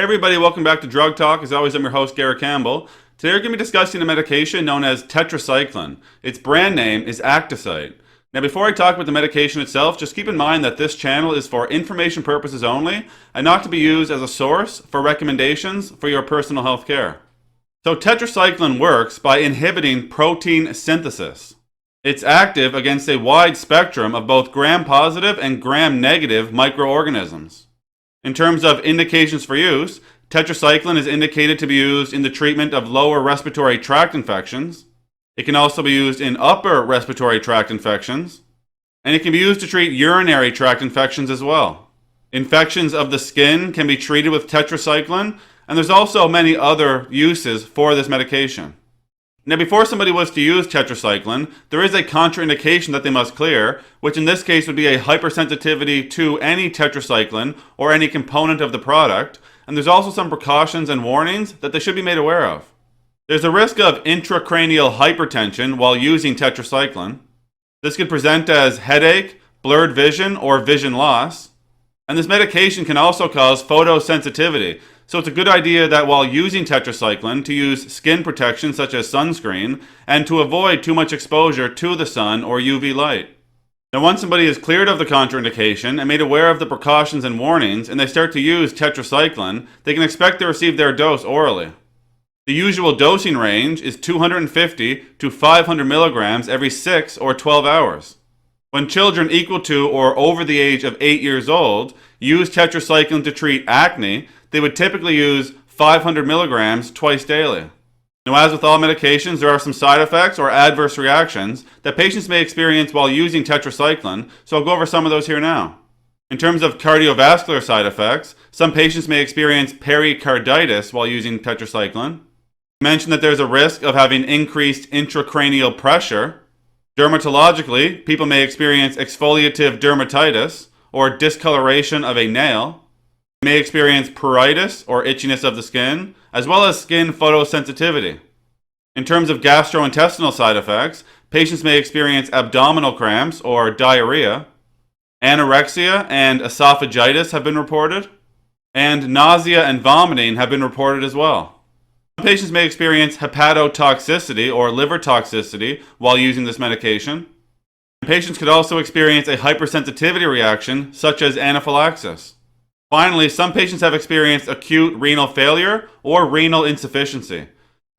everybody, welcome back to Drug Talk. As always, I'm your host, Garrett Campbell. Today we're going to be discussing a medication known as Tetracycline. Its brand name is Actisite. Now before I talk about the medication itself, just keep in mind that this channel is for information purposes only and not to be used as a source for recommendations for your personal health care. So Tetracycline works by inhibiting protein synthesis. It's active against a wide spectrum of both gram-positive and gram-negative microorganisms. In terms of indications for use, tetracycline is indicated to be used in the treatment of lower respiratory tract infections. It can also be used in upper respiratory tract infections, and it can be used to treat urinary tract infections as well. Infections of the skin can be treated with tetracycline, and there's also many other uses for this medication. Now, before somebody was to use tetracycline, there is a contraindication that they must clear, which in this case would be a hypersensitivity to any tetracycline or any component of the product, and there's also some precautions and warnings that they should be made aware of. There's a risk of intracranial hypertension while using tetracycline. This could present as headache, blurred vision, or vision loss. And this medication can also cause photosensitivity, so it's a good idea that while using tetracycline to use skin protection such as sunscreen and to avoid too much exposure to the sun or UV light. Now once somebody is cleared of the contraindication and made aware of the precautions and warnings and they start to use tetracycline, they can expect to receive their dose orally. The usual dosing range is 250 to 500 milligrams every 6 or 12 hours. When children equal to or over the age of 8 years old use tetracycline to treat acne, they would typically use 500 milligrams twice daily. Now, as with all medications, there are some side effects or adverse reactions that patients may experience while using tetracycline, so I'll go over some of those here now. In terms of cardiovascular side effects, some patients may experience pericarditis while using tetracycline. I mentioned that there's a risk of having increased intracranial pressure. Dermatologically, people may experience exfoliative dermatitis or discoloration of a nail. They may experience pruritus or itchiness of the skin, as well as skin photosensitivity. In terms of gastrointestinal side effects, patients may experience abdominal cramps or diarrhea. Anorexia and esophagitis have been reported, and nausea and vomiting have been reported as well. Some patients may experience hepatotoxicity or liver toxicity while using this medication. Patients could also experience a hypersensitivity reaction, such as anaphylaxis. Finally, some patients have experienced acute renal failure or renal insufficiency.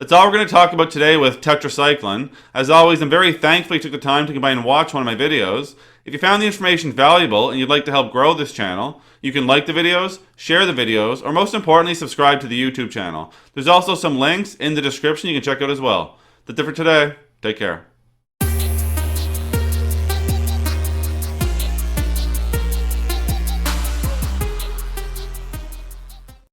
That's all we're going to talk about today with tetracycline. As always, I'm very thankful you took the time to come by and watch one of my videos. If you found the information valuable and you'd like to help grow this channel, you can like the videos, share the videos, or most importantly, subscribe to the YouTube channel. There's also some links in the description you can check out as well. That's it for today. Take care.